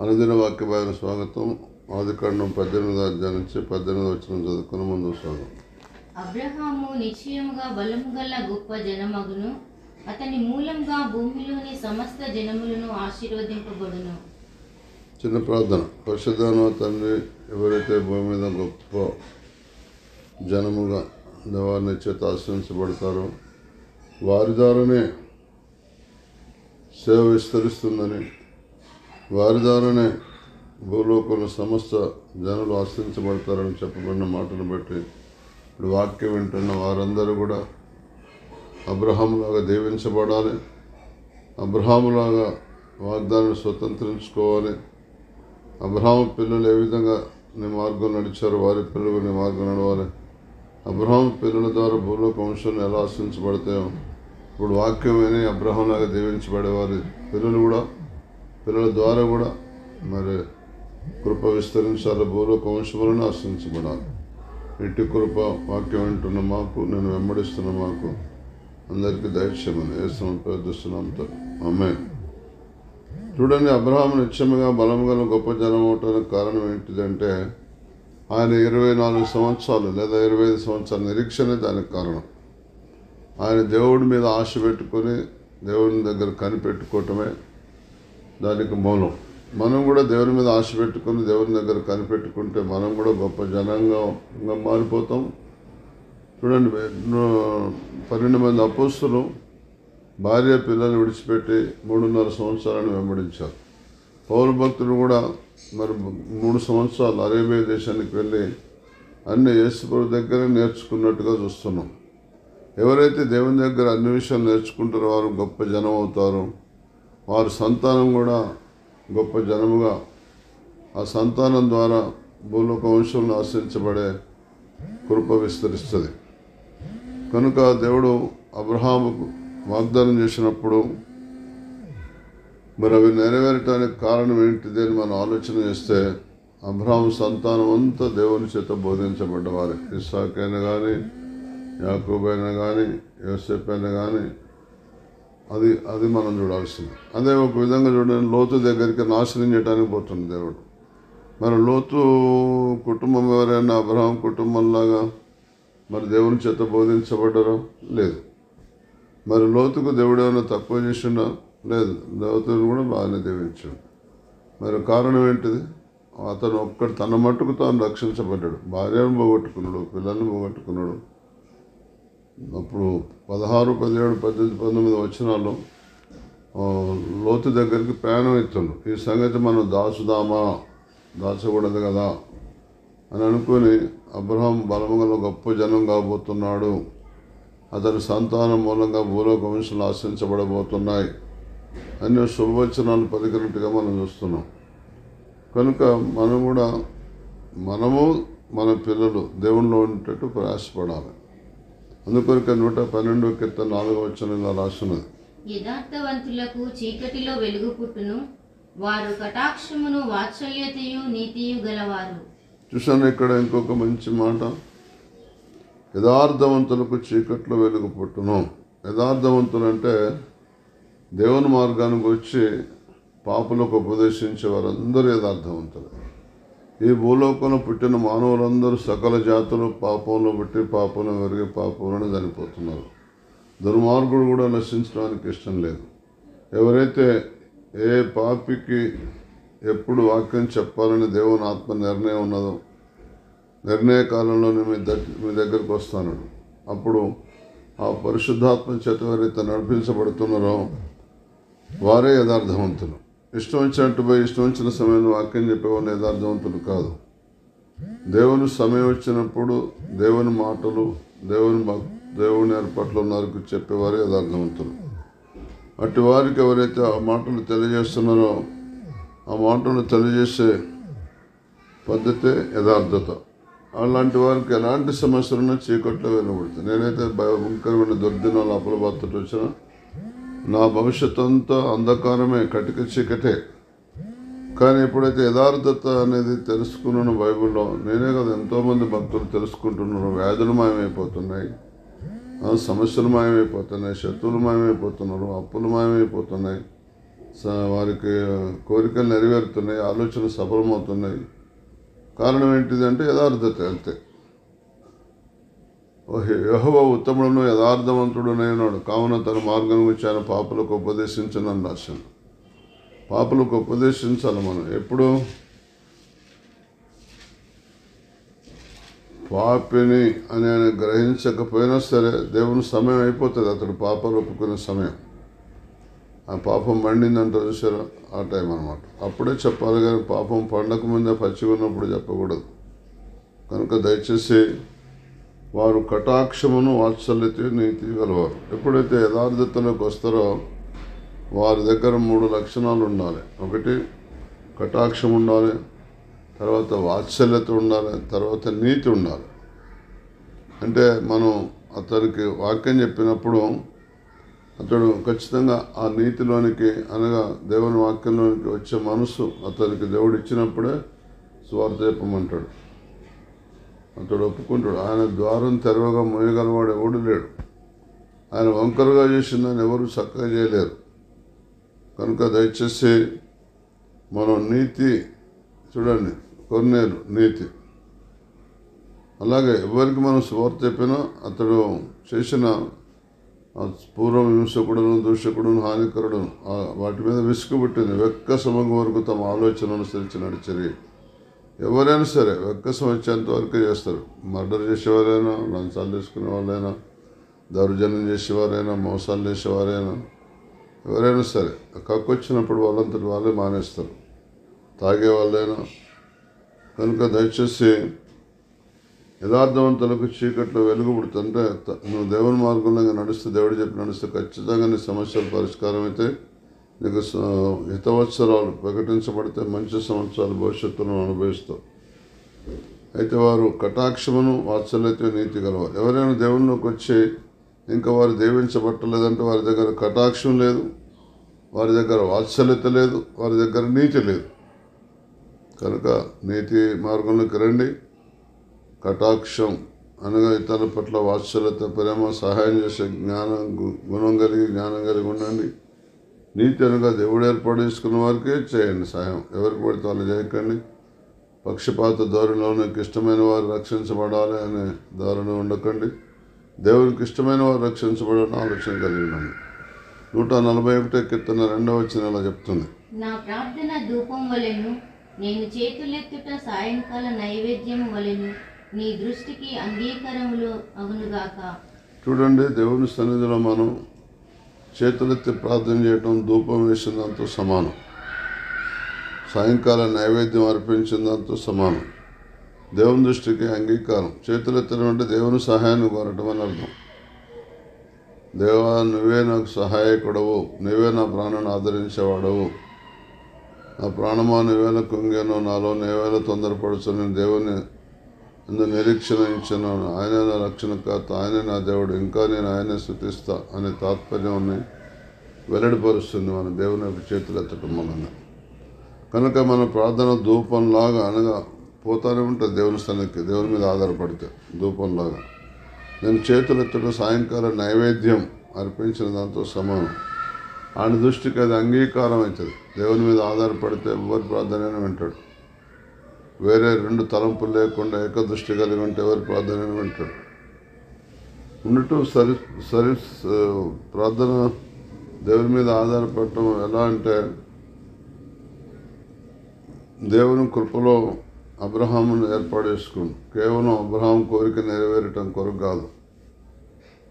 అనుదిన వాక్యమైన స్వాగతం. ఆదికాండం 18వ అధ్యాయం నుంచి 18వ వచనం చదువుకుని ముందు స్వాగతం. అబ్రహాము నిశ్చయముగా బలము గల గొప్ప జనమగును, అతని మూలంగా భూమిలోని సమస్త జనములను ఆశీర్వదింపబడును. చిన్న ప్రార్థన. పరిశుద్ధమైన తండ్రి, ఎవరైతే భూమి మీద గొప్ప జనముగా వారిని చేత ఆశ్రయించబడతారో వారి ద్వారానే సేవ విస్తరిస్తుందని, వారి ద్వారానే భూలోకంలో సమస్త జనులు ఆశ్రయించబడతారని చెప్పబడిన మాటను బట్టి ఇప్పుడు వాక్యం వింటున్న వారందరూ కూడా అబ్రహాములాగా దీవించబడాలి, అబ్రహాములాగా వాగ్దానాన్ని స్వతంత్రించుకోవాలి. అబ్రహాము పిల్లలు ఏ విధంగా నీ మార్గం నడిచారో వారి పిల్లలు నీ మార్గం నడవాలి. అబ్రహాము పిల్లల ద్వారా భూలోక వంశాన్ని ఎలా ఆశ్రయించబడతాయో ఇప్పుడు వాక్యం విని అబ్రహాంలాగా దీవించబడేవారి పిల్లల ద్వారా కూడా మరి కృప విస్తరించాలి, భూలోక వంశములను ఆశ్రయించబడాలి. ఇట్టి కృప వాక్యం వింటున్న మాకు, నేను వెంబడిస్తున్న మాకు అందరికీ దయచేయమని యేసు ప్రార్థిస్తున్నాంతో ఆమేన్. చూడండి, అబ్రహాము నిత్యముగా బలం గల గొప్ప జనం అవటానికి కారణం ఏంటిదంటే ఆయన 24 సంవత్సరాలు లేదా 25 సంవత్సరాల నిరీక్షణే దానికి కారణం. ఆయన దేవుడి మీద ఆశ పెట్టుకొని దేవుని దగ్గర కనిపెట్టుకోవటమే దానికి మూలం. మనం కూడా దేవుని మీద ఆశ పెట్టుకొని దేవుని దగ్గర కనిపెట్టుకుంటే మనం కూడా గొప్ప జనంగా మారిపోతాం. చూడండి, 12 మంది అపోస్తులు భార్య పిల్లలు విడిచిపెట్టి 3.5 సంవత్సరాలను వెంబడించారు. పౌలు భక్తులు కూడా మరి 3 సంవత్సరాలు అరేబియా దేశానికి వెళ్ళి అన్ని యేసుప్రభు దగ్గర నేర్చుకున్నట్టుగా చూస్తున్నాం. ఎవరైతే దేవుని దగ్గర అన్ని విషయాలు నేర్చుకుంటారో వారు గొప్ప జనం అవుతారు. వారి సంతానం కూడా గొప్ప జనముగా ఆ సంతానం ద్వారా భూలోక వంశంలో ఆశ్రయించబడే కృప విస్తరిస్తుంది. కనుక దేవుడు అబ్రహాముకు వాగ్దానం చేసినప్పుడు మరి అవి నెరవేరటానికి కారణం ఏంటిది అని మనం ఆలోచన చేస్తే అబ్రహాము సంతానం అంతా దేవుని చేత బోధించబడ్డవారు. ఇస్సాకు అయినా కానీ, యాకోబు అయినా కానీ, యోసేపు అయినా కానీ అది మనం చూడాల్సింది. అదే ఒక విధంగా చూడండి, లోతు దగ్గరికి నాశనం చేయడానికి పోతుంది దేవుడు. మరి లోతు కుటుంబం ఎవరైనా అబ్రహాం కుటుంబంలాగా మరి దేవుని చేత బోధించబడ్డారో? లేదు. మరి లోతుకు దేవుడు ఏమైనా తక్కువ చేసిండా? లేదు. లోతును కూడా బాగానే దీవించాడు. మరి కారణం ఏంటిది? అతను ఒక్కడు తన మట్టుకు తాను రక్షించబడ్డాడు. భార్యను పోగొట్టుకున్నాడు, పిల్లల్ని పోగొట్టుకున్నాడు. అప్పుడు 16, 17, 18, 19 వచనాల్లో లోతు దగ్గరికి ప్రయాణం అవుతుండు. ఈ సంగతి మనం దాచకూడదు కదా అని అనుకుని అబ్రహాం బలముగల గొప్ప జనం కాబోతున్నాడు, అతని సంతానం మూలంగా భూలోక వంశాలు ఆశ్రయించబడబోతున్నాయి అనే శుభవచనాలు పలికినట్టుగా మనం చూస్తున్నాం. కనుక మనము మన పిల్లలు దేవునిలో ఉండేటట్టు ప్రయాసపడాలి. అందుకొరకే 112 కీర్తన 4వ వచనంలో రాస్తున్నది, యథార్థవంతులకు చీకటిలో వెలుగు పుట్టును, వారు కటాక్షమును వాత్సల్యతయు నీతియు గలవారు. చూసాను ఇక్కడ ఇంకొక మంచి మాట, యథార్థవంతులకు చీకట్లో వెలుగు పుట్టును. యథార్థవంతులు అంటే దేవుని మార్గానికి వచ్చి పాపులకు ఉపదేశించే వారందరూ యథార్థవంతులు. ఈ భూలోకంలో పుట్టిన మానవులందరూ సకల జాతులు పాపంలో పుట్టి పాపంలో పెరిగి పాపంలోనే చనిపోతున్నారు. దుర్మార్గుడు కూడా నశించడానికి ఇష్టం లేదు. ఎవరైతే ఏ పాపికి ఎప్పుడు వాక్యం చెప్పాలని దేవుని ఆత్మ నిర్ణయం ఉన్నదో, నిర్ణయ కాలంలోనే మీ దగ్గరకు వస్తాను, అప్పుడు ఆ పరిశుద్ధాత్మ చేత ఎవరైతే నడిపించబడుతున్నారో వారే యథార్థవంతులు. ఇష్టం వచ్చినట్టు పోయి ఇష్టం వచ్చిన సమయంలో వాక్యం చెప్పేవాళ్ళు యథార్థవంతులు కాదు. దేవుని సమయం వచ్చినప్పుడు దేవుని మాటలు దేవుని ఏర్పాట్లు ఉన్నవారికి చెప్పేవారే యథార్థవంతులు. అటు వారికి ఎవరైతే ఆ మాటలు తెలియజేస్తున్నారో ఆ మాటలు తెలియజేసే పద్ధతే యథార్థత. అలాంటి వారికి ఎలాంటి సమస్యలున్నా చీకట్లో వెళ్ళబడుతుంది. నేనైతే భయంకరమైన దుర్దినాలు అప్పులబాత్తు వచ్చిన నా భవిష్యత్తు అంతా అంధకారమే, కటిక చీకటే. కానీ ఎప్పుడైతే యథార్థత అనేది తెలుసుకున్నాను బైబిల్లో, నేనే కదా ఎంతోమంది భక్తులు తెలుసుకుంటున్నారు. వ్యాధులు మాయమైపోతున్నాయి, సమస్యలు మాయమైపోతున్నాయి, శత్రువులు మాయమైపోతున్నారు, అప్పులు మాయమైపోతున్నాయి. వారికి కోరికలు నెరవేరుతున్నాయి, ఆలోచనలు సఫలమవుతున్నాయి. కారణం ఏంటిదంటే యథార్థత అంతే. యెహోవా ఉత్తముడును యథార్థవంతుడునైనాడు, కావున తన మార్గం గురించి ఆయన పాపులకు ఉపదేశించనని రాశాను. పాపులకు ఉపదేశించాలి మనం. ఎప్పుడు పాపిని అని ఆయన గ్రహించకపోయినా సరే దేవుని సమయం అయిపోతుంది, అతడు పాపాలు ఒప్పుకునే సమయం. ఆ పాపం పండిందంటే చూసారా, ఆ టైం అనమాట. అప్పుడే చెప్పాలి, కానీ పాపం పండక ముందే పచ్చిగా ఉన్నప్పుడు చెప్పకూడదు. కనుక దయచేసి వారు కటాక్షమును వాత్సల్యత నీతి గలవారు. ఎప్పుడైతే యథార్థతలోకి వస్తారో వారి దగ్గర 3 లక్షణాలు ఉండాలి. ఒకటి కటాక్షం ఉండాలి, తర్వాత వాత్సల్యత ఉండాలి, తర్వాత నీతి ఉండాలి. అంటే మనం అతనికి వాక్యం చెప్పినప్పుడు అతడు ఖచ్చితంగా ఆ నీతిలోనికి అనగా దేవుని వాక్యంలోనికి వచ్చే మనసు అతనికి దేవుడు ఇచ్చినప్పుడే సువార్త చెప్పమంటాడు. అతడు ఒప్పుకుంటాడు. ఆయన ద్వారం తెరవగా మోయగలవాడు ఎవడు లేడు. ఆయన వంకరగా చేసిందని ఎవరు చక్కగా చేయలేరు. కనుక దయచేసి మనం నీతి చూడండి, కొన్నేళ్ళు నీతి. అలాగే ఎవరికి మనం సువార్త చెప్పినా అతడు చేసిన పూర్వం హింసకుడును దూషకుడును హానికరుడును వాటి మీద విసుగు పుట్టింది. వెక్కసమగు వరకు తమ ఆలోచన అనుసరించి నడిచరి. ఎవరైనా సరే వెక్కసం వచ్చేంత వరకు చేస్తారు. మర్డర్ చేసేవారైనా, లంచాలు తీసుకునే వాళ్ళైనా, దౌర్జన్యం చేసేవారైనా, మోసాలు చేసేవారైనా, ఎవరైనా సరే కక్కు వచ్చినప్పుడు వాళ్ళంతటి వాళ్ళే మానేస్తారు, తాగే వాళ్ళైనా. కనుక దయచేసి యథార్థవంతులకు చీకట్లో వెలుగు పుడుతుంటే నువ్వు దేవుని మార్గంలో నడుస్తూ దేవుడు చెప్పి నడుస్తే ఖచ్చితంగా నీ సమస్యలు పరిష్కారం అయితే నీకు హితవత్సరాలు ప్రకటించబడితే మంచి సంవత్సరాలు భవిష్యత్తును అనుభవిస్తావు. అయితే వారు కటాక్షమును వాత్సల్యత నీతి గలవారు. ఎవరైనా దేవునిలోకి వచ్చి ఇంకా వారు దీవించబట్టలేదంటే వారి దగ్గర కటాక్షం లేదు, వారి దగ్గర వాత్సల్యత లేదు, వారి దగ్గర నీతి లేదు. కనుక నీతి మార్గంలోకి రండి. కటాక్షం అనగా ఇతరుల పట్ల వాత్సల్యత, ప్రేమ, సహాయం చేసే జ్ఞానం గుణం కలిగి జ్ఞానం కలిగి ఉండండి. నీతి అనగా దేవుడు ఏర్పాటు చేసుకున్న వారికే చేయండి సహాయం, ఎవరికి పడితే వాళ్ళు చేయకండి. పక్షపాత ధోరణిలో నీకు ఇష్టమైన వారు రక్షించబడాలి అనే ధోరణి ఉండకండి. దేవునికి ఇష్టమైన వారు రక్షించబడాలని ఆలోచన కలిగి ఉండండి. 141 కీర్తన 2వ వచనం ఇలా చెప్తుంది, నా ప్రార్థన ధూపం వలెను, నేను చేతులెత్తుట సాయంకాల నైవేద్యం వలెను నీ దృష్టికి అంగీకారములు అగునుగాక. చూడండి, దేవుని సన్నిధిలో మనం చేతులెత్తి ప్రార్థన చేయటం ధూపం వేసిన దాంతో సమానం, సాయంకాల నైవేద్యం అర్పించిన దాంతో సమానం. దేవుని దృష్టికి అంగీకారం. చేతులెత్తడం అంటే దేవుని సహాయాన్ని కోరటం అని అర్థం. దేవా, నువ్వే నాకు సహాయకుడవు, నువ్వే నా ప్రాణాన్ని ఆదరించేవాడవు, నా ప్రాణమా నువ్వేలా కుంగాను, నాలో నువ్వేలా తొందరపడుచు, నేను దేవుని నిరీక్షణ ఇచ్చాను, ఆయన నా రక్షణకర్త, ఆయనే నా దేవుడు, ఇంకా నేను ఆయనే స్తుతిస్తా అనే తాత్పర్యాన్ని వెల్లడిపరుస్తుంది మన దేవుని యొక్క చేతులు ఎత్తటం మూలంగా. కనుక మన ప్రార్థన ధూపంలాగా అనగా పోతానే ఉంటుంది దేవుని స్థానికి, దేవుని మీద ఆధారపడితే ధూపంలాగా. నేను చేతులు ఎత్తడం సాయంకాలం నైవేద్యం అర్పించిన దాంతో సమానం. ఆయన దృష్టికి అది అంగీకారం అవుతుంది. దేవుని మీద ఆధారపడితే ఎవరి ప్రార్థనైనా వింటాడు. వేరే 2 తలంపులు లేకుండా ఏకదృష్టి కలిగి ఉంటే ఎవరి ప్రార్థనైనా వింటాడు. ఉండటం సరి ప్రార్థన దేవుని మీద ఆధారపడటం ఎలా అంటే, దేవుని కృపలో అబ్రహామును ఏర్పాటు చేసుకుంది. కేవలం అబ్రహాం కోరిక నెరవేరటం కొరకు కాదు.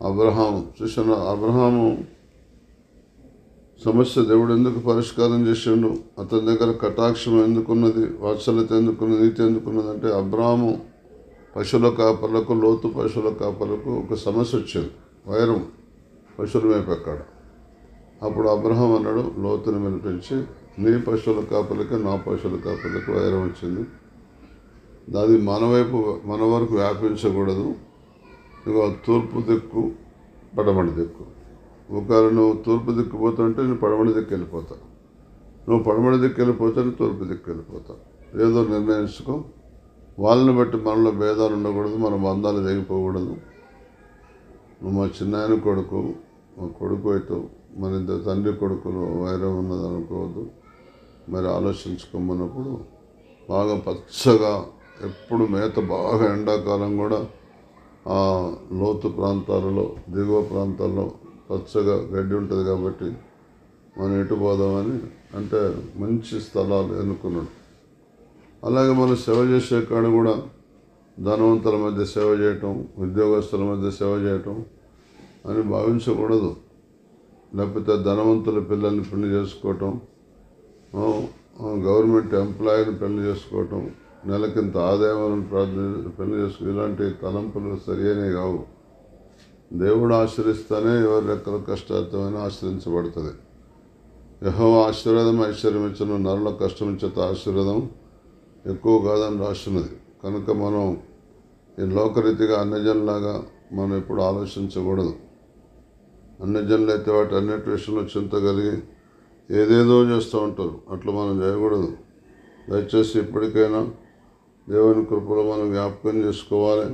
అబ్రహాము సమస్య దేవుడు ఎందుకు పరిష్కారం చేసిండు, అతని దగ్గర కటాక్షం ఎందుకున్నది, వాత్సల్యత ఎందుకున్నది, నీతి ఎందుకున్నది అంటే, అబ్రహాము పశువుల కాపర్లకు, లోతు పశువుల కాపర్లకు ఒక సమస్య వచ్చింది, వైరం పశువుల మేపక్కడ. అప్పుడు అబ్రహాం అన్నాడు, లోతుని పిలిపించి, నీ పశువుల కాపర్లకి నా పశువుల కాపర్లకు వైరం వచ్చింది, అది మన వరకు వ్యాపించకూడదు. ఇక తూర్పు దిక్కు పడమటి దిక్కు, ఒకవేళ నువ్వు తూర్పు దిక్కు పోతుంటే నేను పడమటి దిక్కు వెళ్ళిపోతా, నువ్వు పడమటి దిక్కు వెళ్ళిపోతే తూర్పు దిక్కు వెళ్ళిపోతా. ఏదో నిర్ణయించుకో. వాళ్ళని బట్టి మనలో భేదాలు ఉండకూడదు, మన బంధాలు తెగిపోకూడదు. నువ్వు మా చిన్నాయన కొడుకు, మా కొడుకు అవుతావు, మన ఇద్దరు తండ్రి కొడుకులు వైరం ఉన్నది అనుకోవద్దు. మరి ఆలోచించుకోమన్నప్పుడు బాగా పచ్చగా ఎప్పుడు మేత బాగా ఎండాకాలం కూడా ఆ లోతు ప్రాంతాలలో దిగువ ప్రాంతాల్లో పచ్చగా గడ్డి ఉంటుంది కాబట్టి మనం ఎటు పోదామని అంటే మంచి స్థలాలు ఎన్నుకున్నాడు. అలాగే మనం సేవ చేసే కాడ కూడా ధనవంతుల మధ్య సేవ చేయటం, ఉద్యోగస్తుల మధ్య సేవ చేయటం అని భావించకూడదు. లేకపోతే ధనవంతుల పిల్లల్ని పెళ్లి చేసుకోవటం, గవర్నమెంట్ ఎంప్లాయీని పెళ్లి చేసుకోవటం, నెలకింత ఆదాయం పెళ్లి చేసుకో, ఇలాంటి తలంపులు సరియనే కావు. దేవుడు ఆశ్రయిస్తేనే ఎవరి రెక్కల కష్టార్థమైన ఆశ్రయించబడుతుంది. యెహోవా ఆశీర్వాదం ఐశ్వర్యం ఇచ్చిన నరుల కష్టం చేత ఆశీర్వాదం ఎక్కువ కాదని రాస్తున్నది. కనుక మనం ఈ లోకరీతిగా అన్యజనులాగా మనం ఎప్పుడు ఆలోచించకూడదు. అన్యజనులు అయితే వాటి అన్నిటి విషయంలో చింత కలిగి ఏదేదో చేస్తూ ఉంటారు. అట్లా మనం చేయకూడదు. దయచేసి ఇప్పటికైనా దేవుని కృపలో మనం జ్ఞాపకం చేసుకోవాలి.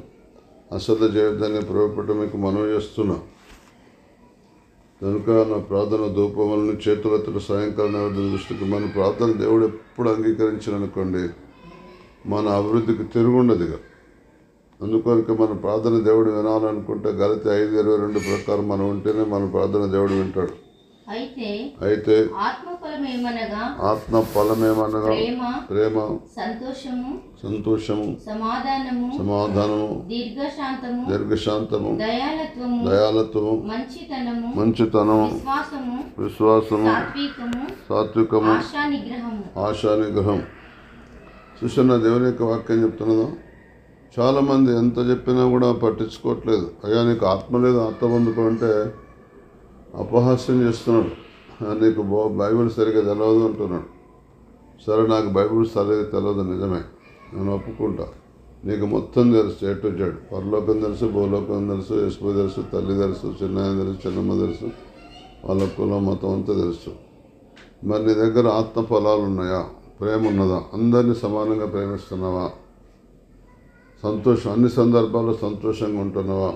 అశ్రద్ధ చేయొద్దని ప్రభుత్వం మీకు మనవి చేస్తున్నా. కనుక నా ప్రార్థన ధూపములను చేతులెత్తుడు సాయంకాలం నైవేద్యం దృష్టికి మన ప్రార్థన దేవుడు ఎప్పుడు అంగీకరించాలనుకోండి, మన అభివృద్ధికి తిరుగుండదుగా. అందుకొరకు మన ప్రార్థన దేవుడు వినాలనుకుంటే గలతీ 5:22 ప్రకారం మనం ఉంటేనే మన ప్రార్థన దేవుడు వింటాడు. అయితే ఆత్మ ఫలమేమనగా ప్రేమ, సంతోషము, సమాధానము, దీర్ఘశాంతము, దయాలత్వము, మంచితనము, విశ్వాసము, సాత్వికము, ఆశానిగ్రహం. చూసిన దేవుని యొక్క వాక్యం చెప్తున్నదా? చాలామంది ఎంత చెప్పినా కూడా పట్టించుకోవట్లేదు. అయ్యా నీకు ఆత్మ లేదు, ఆత్మ పొందుకో అంటే అపహాస్యం చేస్తున్నాడు. నీకు బైబిల్ సరిగ్గా తెలియదు అంటున్నాడు. సరే, నాకు బైబిల్ సరిగ్గా తెలియదు, నిజమే, నేను ఒప్పుకుంటా. నీకు మొత్తం తెలుసు, ఏ టు జెడ్. పరలోకం తెలుసు, భూలోకం తెలుసు, యశ్వ తెలుసు, తల్లి తెలుసు, చిన్నాయన తెలుసు, చిన్నమ్మ తెలుసు, వాళ్ళ కులం మతం అంతా తెలుసు. మరి నీ దగ్గర ఆత్మ ఫలాలు ఉన్నాయా? ప్రేమ ఉన్నదా? అందరినీ సమానంగా ప్రేమిస్తున్నావా? సంతోషం, అన్ని సందర్భాల్లో సంతోషంగా ఉంటున్నావా?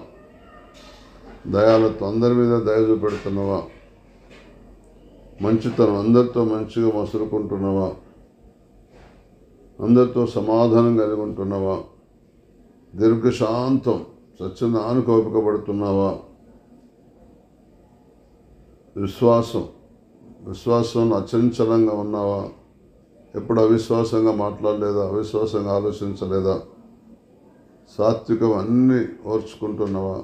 దయాలతో అందరి మీద దయ చూపెడుతున్నావా? మంచితనం, అందరితో మంచిగా మసులుకుంటున్నావా? అందరితో సమాధానం కలిగి ఉంటున్నావా? దీర్ఘశాంతం, సత్యనానికి ఓపికపడుతున్నావా? విశ్వాసం అచంచలంగా ఉన్నావా? ఎప్పుడు అవిశ్వాసంగా మాట్లాడలేదా? అవిశ్వాసంగా ఆలోచించలేదా? సాత్వికం అన్నీ ఓర్చుకుంటున్నావా?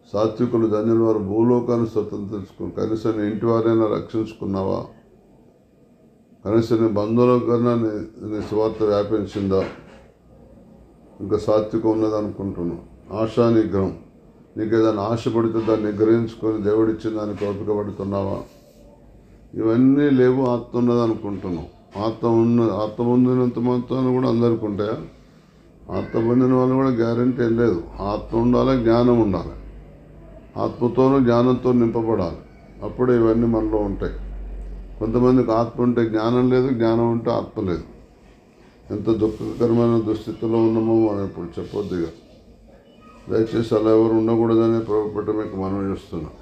సాత్వికులు ధన్యుల వారు భూలోకాన్ని స్వతంత్రించుకుని కనీసం నీ ఇంటి వారైనా రక్షించుకున్నావా? కనీసం నీ బంధువులకు కన్నా నీ సువార్త వ్యాపించిందా? ఇంకా సాత్వికం ఉన్నదనుకుంటున్నావు. ఆశానిగ్రహం, నీకు ఏదైనా ఆశపడితే దాన్ని నిగ్రహించుకొని దేవుడిచ్చిన దానికి ఓపిక పడుతున్నావా? ఇవన్నీ లేవు. ఆత్మ ఉన్నదనుకుంటున్నావు. ఆత్మ పొందినంత మాత్రాన్ని కూడా అందరికీ ఉంటాయా? ఆత్మ పొందిన వాళ్ళు కూడా గ్యారంటీ ఏం లేదు. ఆత్మ ఉండాలి, జ్ఞానం ఉండాలి. ఆత్మతోనూ జ్ఞానంతో నింపబడాలి. అప్పుడే ఇవన్నీ మనలో ఉంటాయి. కొంతమందికి ఆత్మ ఉంటే జ్ఞానం లేదు, జ్ఞానం ఉంటే ఆత్మ లేదు. ఎంత దుఃఖకరమైన దుస్థితిలో ఉన్నామో మనం ఇప్పుడు చెప్పొద్దుగా. దయచేసి అలా ఎవరు ఉండకూడదని ప్రభుత్వం మీకు మనం చేస్తున్నాం.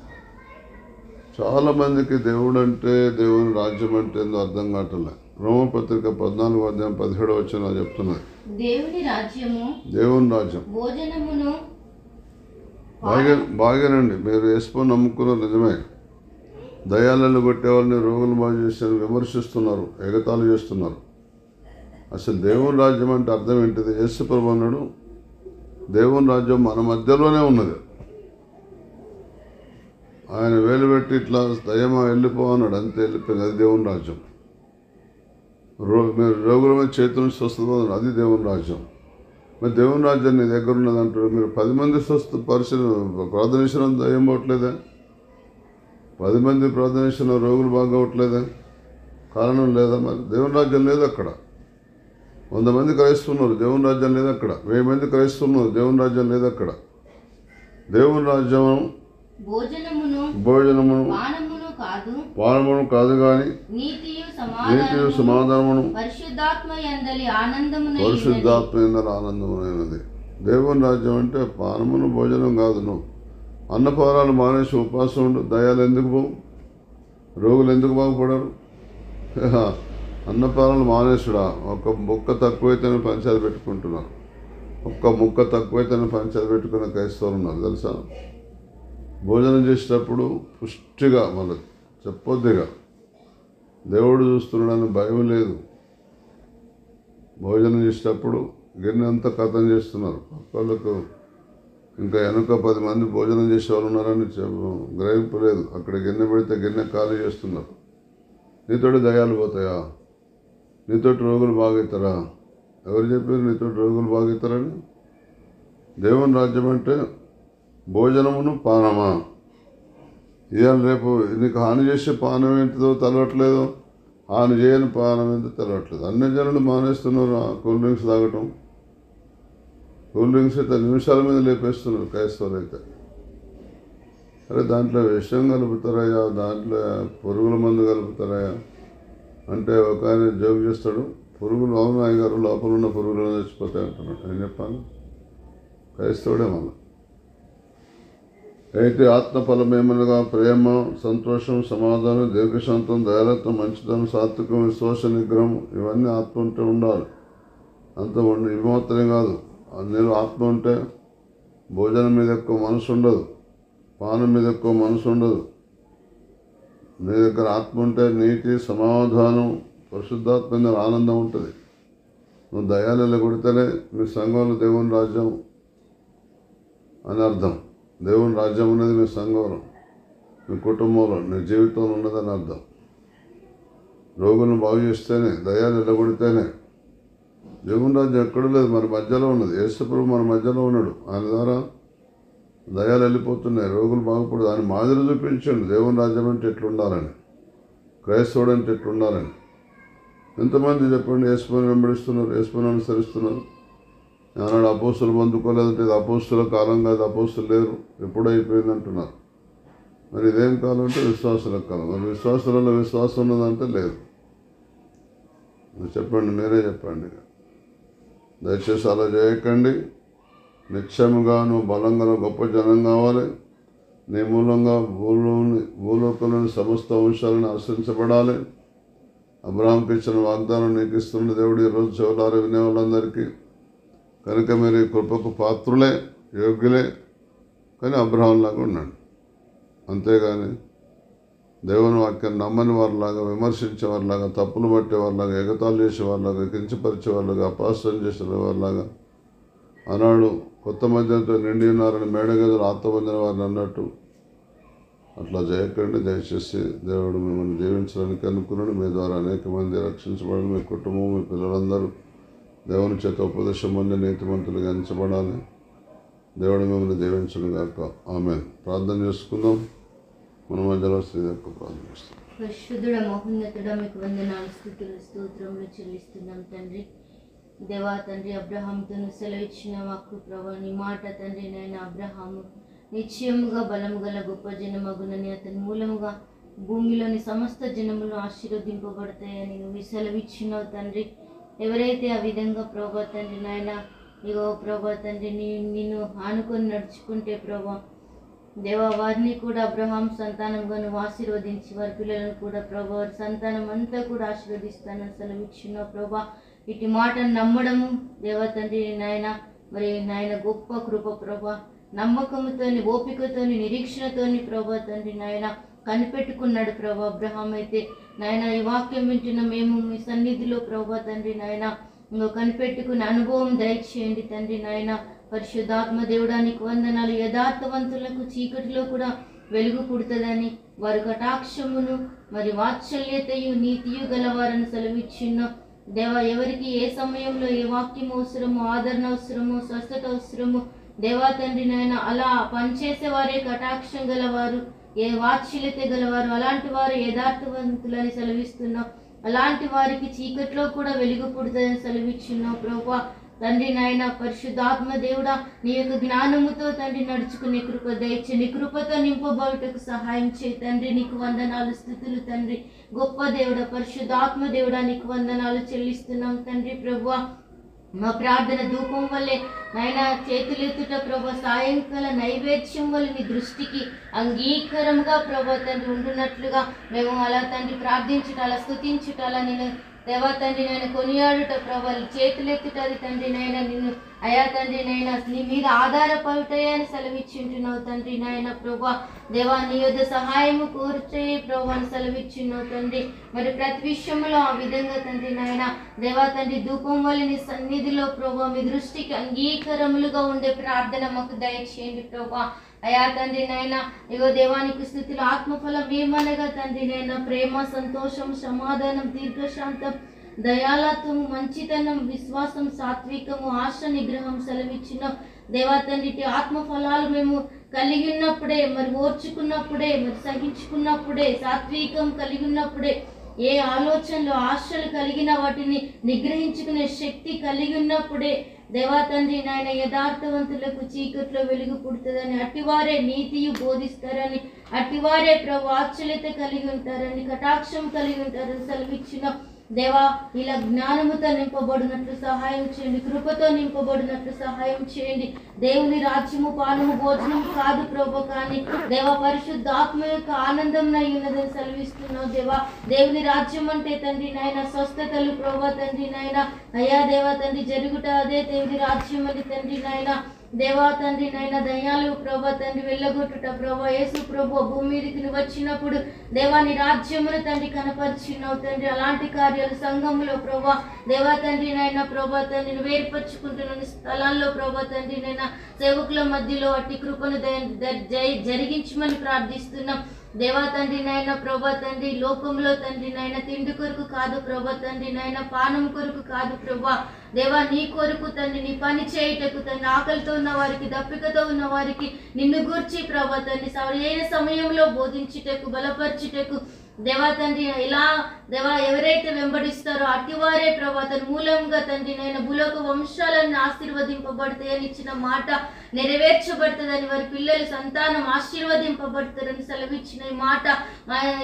చాలామందికి దేవుడు అంటే, దేవుని రాజ్యం అంటే ఏందో అర్థం కావట్లే. రోమపత్రిక 14:17 చెప్తున్నది, దేవుని రాజ్యం బాగానండి. మీరు వేసుకొని నమ్ముకున్నారు, నిజమే. దయాలను కొట్టేవాళ్ళని, రోగులు బాగు చేసే విమర్శిస్తున్నారు, ఎగతాళి చేస్తున్నారు. అసలు దేవుని రాజ్యం అంటే అర్థం ఏంటిది? యేసు ప్రభు అన్నాడు, దేవుని రాజ్యం మన మధ్యలోనే ఉన్నది. ఆయన వేలు పెట్టి ఇట్లా దయమా వెళ్ళిపో అన్నాడు, అంతే వెళ్ళిపోయింది. అది దేవుని రాజ్యం. మీరు రోగుల మీద చేతుల నుంచి స్వస్థత పొందారు, అది దేవుని రాజ్యం. మరి దేవుని రాజ్యం నీ దగ్గర ఉన్నది అంటారు. మీరు 10 మంది ప్రార్థనించిన దయ్యం పోవట్లేదా? 10 మంది ప్రార్థనించిన రోగులు బాగా అవ్వట్లేదా? కారణం లేదా? మరి దేవుని రాజ్యం లేదు అక్కడ. 100 మంది క్రైస్తున్నారు, దేవుని రాజ్యం లేదు అక్కడ. 1000 మంది క్రైస్తున్నారు, దేవుని రాజ్యం లేదు అక్కడ. దేవుని రాజ్యం భోజనమును పానమును కాదు కానీ నీతియు సమాధానమును పరిశుద్ధాత్మ యందలి ఆనందమునైనది. దేవుని రాజ్యం అంటే పానమును భోజనం కాదు. నువ్వు అన్నపానాలు మానేసి ఉపవాసం ఉండు. దయాలు ఎందుకు పోవు? రోగులు ఎందుకు బాగుపడరు? అన్నపానాలు మానేసుడా? ఒక ముక్క తక్కువైతేనే పంచాయతీ పెట్టుకుంటున్నారు. ఒక్క ముక్క తక్కువైతేనే పంచాయతీ పెట్టుకున్న క్రైస్తవులు ఉన్నారు తెలుసా. భోజనం చేసేటప్పుడు పుష్టిగా, మళ్ళీ చెప్పొద్దిగా, దేవుడు చూస్తున్నాడని భయం లేదు. భోజనం చేసేటప్పుడు గిన్నె అంతా కథం చేస్తున్నారు. పక్కలకు ఇంకా వెనుక 10 మంది భోజనం చేసేవాళ్ళు ఉన్నారని గ్రహింపు లేదు. అక్కడ గిన్నె పెడితే గిన్నె ఖాళీ చేస్తున్నారు. నీతోటి దయాలు పోతాయా? నీతోటి రోగులు బాగవుతారా? ఎవరు చెప్పారు నీతోటి రోగులు బాగవుతారని? దేవుని రాజ్యం అంటే భోజనమును పానమా? ఇవాళ రేపు నీకు హాని చేసే పానం ఏంటిదో తెలవట్లేదు, హాని చేయని పానం ఏంటో తెలవట్లేదు. అన్ని జనులు మానేస్తున్నారు కూల్ డ్రింక్స్ తాగటం. కూల్ డ్రింక్స్ అయితే నిమిషాల మీద లేపేస్తున్నారు క్రైస్తవులు అయితే. అరే దాంట్లో విషం కలుపుతారయ్యా, దాంట్లో పురుగుల మందు కలుపుతారయ్యా అంటే ఒక ఆయన జోక్ చేస్తాడు. పురుగులు, అవును అయ్యగారు, లోపల ఉన్న పురుగులు చచ్చిపోతాయి అంటున్నాడు. నేను చెప్పాను క్రైస్తవుడే మళ్ళీ. అయితే ఆత్మఫలమేమనగా ప్రేమ, సంతోషం, సమాధానం, దీర్ఘశాంతం, దయాలత్వం, మంచితనం, సాత్వికం, విశ్వాస, నిగ్రహం, ఇవన్నీ ఆత్మ ఉంటే ఉండాలి. అంత ఇవి మాత్రమే కాదు. నేను ఆత్మ ఉంటే భోజనం మీద ఎక్కువ మనసు ఉండదు, పానం మీద ఎక్కువ మనసు ఉండదు. నీ దగ్గర ఆత్మ ఉంటే నీతి, సమాధానం, పరిశుద్ధాత్మ మీద ఆనందం ఉంటుంది. నువ్వు దయాలు కొడితేనే మీ సంఘంలో దేవుని రాజ్యం అని అర్థం. దేవుని రాజ్యం ఉన్నది మీ సంఘంలో, మీ కుటుంబంలో, నీ జీవితంలో ఉన్నదని అర్థం. రోగులను బాగు చేస్తేనే, దయాలు ఎల్లగొడితేనే దేవుని రాజ్యం ఎక్కడ లేదు, మన మధ్యలో ఉన్నది. యేసుప్రభు మన మధ్యలో ఉన్నాడు. ఆయన ద్వారా దయాలు వెళ్ళిపోతున్నాయి, రోగులు బాగుపడదు. ఆయన మాదిరి చూపించండి దేవుని రాజ్యం అంటే ఎట్లుండాలని, క్రైస్తవుడు అంటే ఎట్లుండాలని. ఎంతమంది చెప్పండి యేసుని వెంబడిస్తున్నారు, యేసుని అనుసరిస్తున్నారు. ఆనాడు అపోస్తులు పొందుకోలేదంటే ఇది అపోస్తుల కాలం కాదు, అపోస్తులు లేరు, ఎప్పుడూ అయిపోయింది అంటున్నారు. మరి ఇదేం కాలం అంటే విశ్వాసుల కాలం. మరి విశ్వాసులలో విశ్వాసం ఉన్నదంటే లేదు. చెప్పండి, మీరే చెప్పండి. దయచేసి అలా చేయకండి. నిశ్చయముగా నువ్వు బలంగా గొప్ప జనం కావాలి. నీ మూలంగా భూలోకంలోని సమస్త వంశాలను ఆశ్రయించబడాలి. అబ్రహాంకి ఇచ్చిన వాగ్దానం నీకు ఇస్తున్న దేవుడు ఈరోజు చెవులారా వినే వాళ్ళందరికీ. కనుక మీరు ఈ కృపకు పాత్రులే, యోగ్యులే. కానీ అబ్రహాంలాగా ఉండండి. అంతేగాని దేవుని వాక్యాన్ని నమ్మని వారిలాగా, విమర్శించే వారిలాగా, తప్పులు పట్టేవారిలాగా, ఎగతాళి చేసేవారిలాగా, కించపరిచేవారిలాగా, అపహాస్యం చేసేవారిలాగా, ఆనాడు కొత్త మద్యంతో నిండి ఉన్నారని మేడగదులు ఆత్మబంధిన వారిని అన్నట్టు అట్లా చేయకండి. దయచేసి దేవుడు మిమ్మల్ని దీవించడానికి అనుకున్నాడు. మీ ద్వారా అనేక మంది రక్షించబడాలి. మీ కుటుంబం, మీ పిల్లలందరూ దేవుని చేత ఉపదేశం పొంది నీతిమంతులుగా ఎంచబడాలి. దేవుడు మిమ్మల్ని దీవించను గాక. ఆమేన్. ప్రార్థన చేసుకుందాం. మన మధ్యలో స్త్రీ యొక్క ప్రార్థన చేస్తాం. పరిశుద్ధుడ మహోన్నతుడ మీకు వందనాలు, స్తుతులు, స్తోత్రములు చెల్లిస్తున్నాం తండ్రి. దేవా తండ్రి, అబ్రహాంతో సెలవు ఇచ్చిన వాక్కు ప్రభా, నీ మాట తండ్రి నాయన అబ్రహాము నిశ్చయముగా బలము గల గొప్ప జనమగునని, అతని మూలముగా భూమిలోని సమస్త జనములు ఆశీర్వదింపబడతాయని నువ్వు సెలవిచ్చినావు తండ్రి. ఎవరైతే ఆ విధంగా ప్రభా తండ్రి నాయన ఇగో ప్రభా తండ్రి నిన్ను ఆనుకొని నడుచుకుంటే ప్రభా దేవా, వారిని కూడా అబ్రహాం సంతానంగా నువ్వు ఆశీర్వదించి వారి పిల్లలను కూడా ప్రభా వారి సంతానం అంతా కూడా ఆశీర్వదిస్తానని సెలవిచ్చున్నావు ప్రభా. ఇటు మాటను నమ్మడము దేవా తండ్రి నాయన, మరి నాయన గొప్ప కృప ప్రభా. నమ్మకంతోని, ఓపికతోని, నిరీక్షణతోని ప్రభా తండ్రి నాయన కనిపెట్టుకున్నాడు ప్రభా అబ్రహాం. అయితే నాయన ఈ వాక్యం వింటున్న మేము మీ సన్నిధిలో ప్రభా తండ్రి నాయన కనిపెట్టుకున్న అనుభవం దయచేయండి తండ్రి నాయన. పరిశుద్ధాత్మ దేవుడానికి వందనాలు. యథార్థవంతులకు చీకటిలో కూడా వెలుగు పుడుతుందని, వారి కటాక్షమును మరి వాత్సల్యతయు నీతియు గలవారని సెలవిచ్చిన దేవా, ఎవరికి ఏ సమయంలో ఏ వాక్యం అవసరమో, ఆదరణ అవసరమో, స్వస్థత అవసరమో దేవా తండ్రి నాయన అలా పనిచేసే వారే కటాక్షం గలవారు, ఏ వాత్సల్యత గలవారు, అలాంటి వారు యథార్థవంతులని సెలవిస్తున్నావు. అలాంటి వారికి చీకట్లో కూడా వెలుగు పుడుతుందని సెలవిచ్చున్నావు ప్రభా తండ్రి నాయన. పరిశుద్ధాత్మ దేవుడా, నీ యొక్క జ్ఞానముతో తండ్రి నడుచుకునే కృప దయచే, నీ కృపతో నింపబడుటకు సహాయం చేయి తండ్రి. నీకు వందనాలు, స్తుతులు తండ్రి. గొప్ప దేవుడా, పరిశుద్ధాత్మ దేవుడా, నీకు వందనాలు చెల్లిస్తున్నాం తండ్రి. ప్రభువా మా ప్రార్థన ధూపం వల్లే నాయన చేతులెత్తుట ప్రభా సాయంకాల నైవేద్యం వల్ల నీ దృష్టికి అంగీకారంగా ప్రభా తండ్రి ఉండున్నట్లుగా మేము అలా తండ్రి ప్రార్థించుట, అలా స్తుతించుట, అలా నేను దేవా తండ్రి నేను కొనియాడుట ప్రభా చేతులెత్తుటది తండ్రి నాయన నిన్ను అయా తండ్రి నాయన నీ మీద ఆధారపడుతాయని సెలవిచ్చింటున్నావు తండ్రి నాయన ప్రభా దేవా నీ యొద్ద సహాయము కోరుతే ప్రభా అని సెలవిచ్చున్నావు తండ్రి. మరి ప్రతి విషయంలో ఆ విధంగా తండ్రి నాయన దేవా తండ్రి ధూపం వల్ల నీ సన్నిధిలో ప్రభా మీ దృష్టికి అంగీకారములుగా ఉండే ప్రార్థన మాకు దయచేయండి ప్రభా. అయా తండ్రి నాయన ఇగో దేవానికి స్థుతులు ఆత్మఫలం ఏమనగా తండ్రి నాయన ప్రేమ, సంతోషం, సమాధానం, దీర్ఘశాంతం, దయాళత్వం, మంచితనం, విశ్వాసం, సాత్వికము, ఆశ నిగ్రహం సెలవిచ్చిన దేవా తండ్రి ఆత్మఫలాలు మేము కలిగి ఉన్నప్పుడే, మరి ఓర్చుకున్నప్పుడే, మరి సహించుకున్నప్పుడే, సాత్వికం కలిగి ఉన్నప్పుడే, ఏ ఆలోచనలు ఆశలు కలిగిన వాటిని నిగ్రహించుకునే శక్తి కలిగి ఉన్నప్పుడే దేవా తండ్రి నాయన యథార్థవంతులకు చీకట్లో వెలుగు పుడుతుందని, అట్టివారే నీతియు బోధిస్తారని, అట్టివారే వాత్సల్యత కలిగి ఉంటారని, కటాక్షం కలిగి ఉంటారని సెలవిచ్చిన దేవా ఇలా జ్ఞానముతో నింపబడినట్లు సహాయం చేయండి, కృపతో నింపబడినట్లు సహాయం చేయండి. దేవుని రాజ్యము పానము భోజనం కాదు ప్రభు, కానీ దేవా పరిశుద్ధాత్మ యొక్క ఆనందం నై ఉన్నదని సెలవిస్తున్నావు దేవా. దేవుని రాజ్యం అంటే తండ్రి నాయన స్వస్థతలు ప్రభా తండ్రి నాయన అయ్యా దేవా తండ్రి జరుగుట అదే దేవుని రాజ్యం అని తండ్రి నాయన దేవా తండ్రి నాయన దయాలు ప్రభా తండ్రి వెళ్ళగొట్టుట ప్రభా. యేసు ప్రభు భూమి మీదకి వచ్చినప్పుడు దేవా నీ రాజ్యమును తండ్రి కనపరిచినావు తండ్రి. అలాంటి కార్యాలు సంఘంలో ప్రభా దేవా తండ్రి నాయన ప్రభా తండ్రిని వేర్పరచుకుంటున్న స్థలాల్లో ప్రభా తండ్రి నాయన సేవకుల మధ్యలో అట్టి కృపను జరిగించమని ప్రార్థిస్తున్నాం దేవా తండ్రి నాయన ప్రభా తండ్రి. లోకంలో తండ్రి నాయన తిండి కొరకు కాదు ప్రభా తండ్రి నాయన, పానం కొరకు కాదు ప్రభా దేవా, నీ కొరకు తండ్రి నీ పని చేయుటకు తండ్రి, ఆకలితో ఉన్న వారికి, దప్పికతో ఉన్న వారికి నిన్ను గూర్చి ప్రభా తండ్రి సరైన సమయంలో బోధించుటకు, బలపరచుటకు దేవా తండ్రి ఇలా దేవా ఎవరైతే వెంబడిస్తారో అట్టివారే ప్రభా తన మూలంగా తండ్రి నేను భూలోక వంశాలను ఆశీర్వదింపబడతాయని ఇచ్చిన మాట నెరవేర్చబడుతుందని, వారి పిల్లలు సంతానం ఆశీర్వదింపబడతారని సెలవిచ్చిన ఈ మాట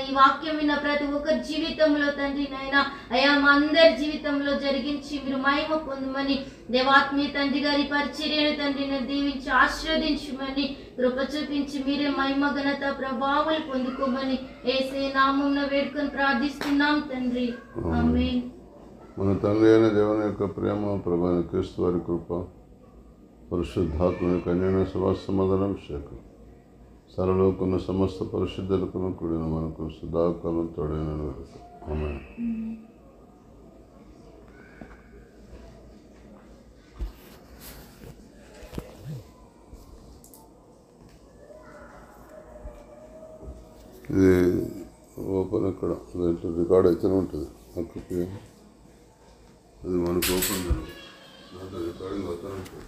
ఈ వాక్యం విన్న ప్రతి ఒక్కరి జీవితంలో తండ్రి నాయన అయా మా అందరి జీవితంలో జరిగించి మీరు మహిమ పొందమని దేవాత్మీయ తండ్రి గారి పరిచర్యను తండ్రి నేను దీవించి ఆశీర్వదించమని కృప చూపించి మీరే మహిమ ఘనత ప్రభావాలు పొందుకోమని యేసే నామమున వేడుకొని ప్రార్థిస్తున్నాం తండ్రి, ఆమేన్. మన తండ్రి అయిన దేవుని యొక్క ప్రేమ, ప్రభువైన క్రీస్తు వారి కృప, పరిశుద్ధాత్మ కన్యన సమాధానం శేఖ సరళకున్న సమస్త పరిశుద్ధులకు కూడిన మనకు సదాకాలం తోడైన ఆమేన్. ఇది ఓపెన్ ఇక్కడ రికార్డ్ అయితేనే ఉంటుంది అక్కడికి, అది మనకు ఓపెన్ దాంట్లో రికార్డింగ్ అవుతూనే ఉంటుంది.